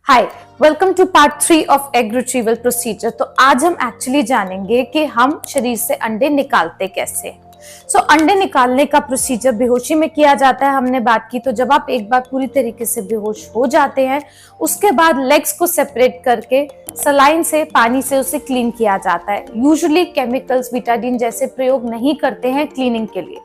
Hi, welcome to part 3 of egg retrieval procedure. तो आज हम एक्चुअली जानेंगे कि हम शरीर से अंडे निकालते कैसे। अंडे निकालने का प्रोसीजर बेहोशी में किया जाता है, हमने बात की। तो जब आप एक बार पूरी तरीके से बेहोश हो जाते हैं, उसके बाद लेग्स को सेपरेट करके सलाइन से, पानी से उसे क्लीन किया जाता है। यूजुअली केमिकल्स, बीटाडीन जैसे प्रयोग नहीं करते हैं क्लीनिंग के लिए।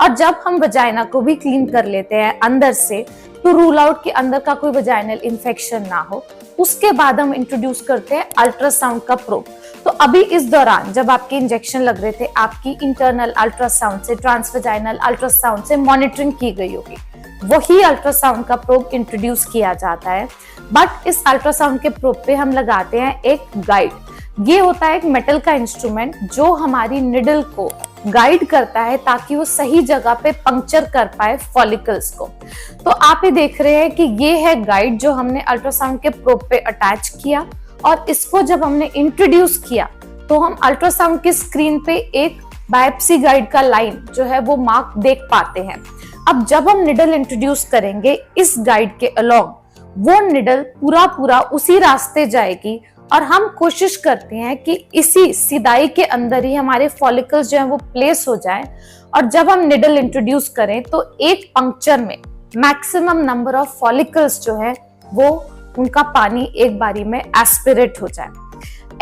और जब हम वजाइना को भी क्लीन कर लेते हैं अंदर से, तो रूल आउट कि अंदर का कोई वजाइनल इन्फेक्शन ना हो, उसके बाद हम इंट्रोड्यूस करते हैं अल्ट्रासाउंड का प्रोब। तो अभी इस दौरान जब आपके इंजेक्शन लग रहे थे, आपकी इंटरनल अल्ट्रासाउंड से, ट्रांसवजाइनल अल्ट्रासाउंड से मॉनिटरिंग की गई होगी। वही अल्ट्रासाउंड का प्रोब इंट्रोड्यूस किया जाता है। बट इस अल्ट्रासाउंड के प्रोब पे हम लगाते हैं एक गाइड। ये होता है एक मेटल का इंस्ट्रूमेंट जो हमारी निडल को गाइड करता है ताकि वो सही जगह पे पंक्चर कर पाए फॉलिकल्स को। तो आप ये देख रहे हैं कि ये है गाइड जो हमने अल्ट्रासाउंड के प्रोब पे अटैच किया। और इसको जब हमने इंट्रोड्यूस किया तो हम अल्ट्रासाउंड की स्क्रीन पे एक बायोप्सी गाइड का लाइन जो है वो मार्क देख पाते हैं। अब जब हम निडल इंट्रोड्यूस करेंगे इस गाइड के अलोंग, वो निडल पूरा उसी रास्ते जाएगी। और हम कोशिश करते हैं कि इसी सिदाई के अंदर ही हमारे फॉलिकल्स जो है वो प्लेस हो जाए। और जब हम निडल इंट्रोड्यूस करें तो एक पंक्चर में मैक्सिमम नंबर ऑफ फॉलिकल्स जो है वो उनका पानी एक बारी में एस्पिरेट हो जाए।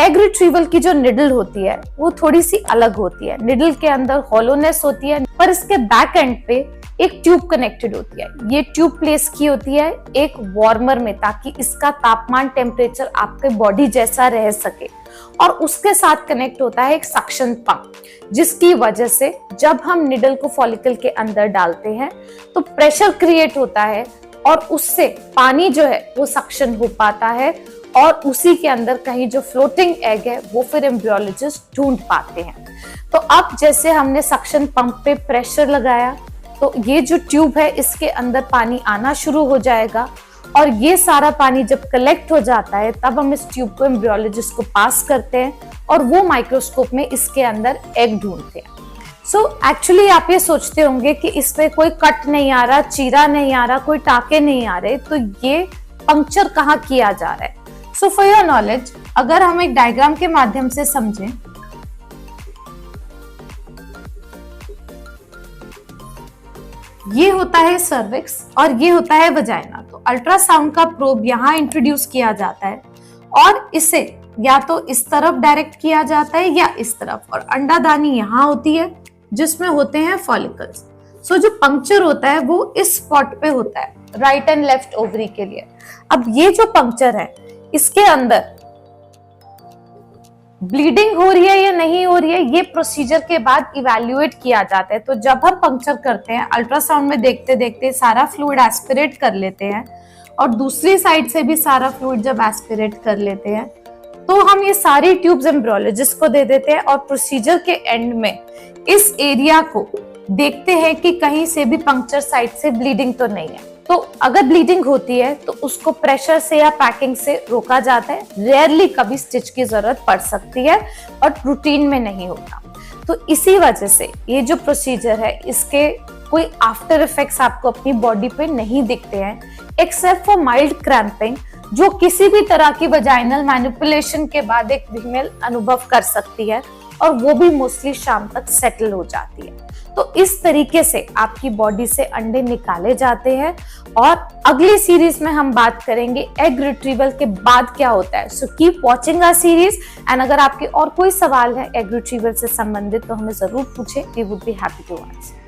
एग रिट्रीवल की जो निडल होती है वो थोड़ी सी अलग होती है। निडल के अंदर हॉलोनेस होती है, पर इसके बैक एंड पे एक ट्यूब कनेक्टेड होती है। ये ट्यूब प्लेस की होती है एक वार्मर में, ताकि इसका तापमान, टेम्परेचर आपके बॉडी जैसा रह सके। और उसके साथ कनेक्ट होता है एक सक्शन पंप, जिसकी वजह से जब हम निडल को फॉलिकल के अंदर डालते हैं तो प्रेशर क्रिएट होता है और उससे पानी जो है वो सक्शन हो पाता है। और उसी के अंदर कहीं जो फ्लोटिंग एग है वो फिर एम्ब्रियोलॉजिस्ट ढूंढ पाते हैं। तो अब जैसे हमने सक्शन पंप पे प्रेशर लगाया तो ये जो ट्यूब है इसके अंदर पानी आना शुरू हो जाएगा। और ये सारा पानी जब कलेक्ट हो जाता है तब हम इस ट्यूब को एम्ब्रियोलॉजिस्ट को पास करते हैं और वो माइक्रोस्कोप में इसके अंदर एग ढूंढते हैं। एक्चुअली आप ये सोचते होंगे कि इसमें कोई कट नहीं आ रहा, चीरा नहीं आ रहा, कोई टाके नहीं आ रहे, तो ये पंक्चर कहाँ किया जा रहा है। फॉर योर नॉलेज, अगर हम एक डायग्राम के माध्यम से समझें, ये होता है सर्विक्स और ये होता है वजाइना। तो अल्ट्रासाउंड का प्रोब यहाँ इंट्रोड्यूस किया जाता है और इसे या तो इस तरफ डायरेक्ट किया जाता है या इस तरफ। और अंडादानी यहाँ होती है जिसमें होते हैं फॉलिकल्स। जो पंक्चर होता है वो इस स्पॉट पे होता है, राइट एंड लेफ्ट ओवरी के लिए। अब ये जो पंक्चर है इसके अंदर ब्लीडिंग हो रही है या नहीं हो रही है, ये प्रोसीजर के बाद इवैल्यूएट किया जाता है। तो जब हम पंक्चर करते हैं, अल्ट्रासाउंड में देखते देखते सारा फ्लूइड एस्पिरेट कर लेते हैं और दूसरी साइड से भी सारा फ्लूइड जब एस्पिरेट कर लेते हैं तो हम ये सारी ट्यूब्स एम्ब्रियोलॉजिस्ट को दे देते हैं। और प्रोसीजर के एंड में इस एरिया को देखते हैं कि कहीं से भी पंक्चर साइड से ब्लीडिंग तो नहीं है। तो अगर ब्लीडिंग होती है तो उसको प्रेशर से या पैकिंग से रोका जाता है। रेयरली कभी स्टिच की जरूरत पड़ सकती है और रूटीन में नहीं होता। तो इसी वजह से ये जो प्रोसीजर है इसके कोई आफ्टर इफेक्ट्स आपको अपनी बॉडी पे नहीं दिखते हैं, एक्सेप्ट फॉर माइल्ड क्रैम्पिंग, जो किसी भी तरह की वजाइनल मैनिपुलेशन के बाद एक फीमेल अनुभव कर सकती है और वो भी मोस्टली शाम तक सेटल हो जाती है। तो इस तरीके से आपकी बॉडी से अंडे निकाले जाते हैं। और अगली सीरीज में हम बात करेंगे एग रिट्रीवल के बाद क्या होता है। So keep watching our series. And अगर आपके और कोई सवाल है एग रिट्रीवल से संबंधित तो हमें जरूर पूछें, we would be happy to answer.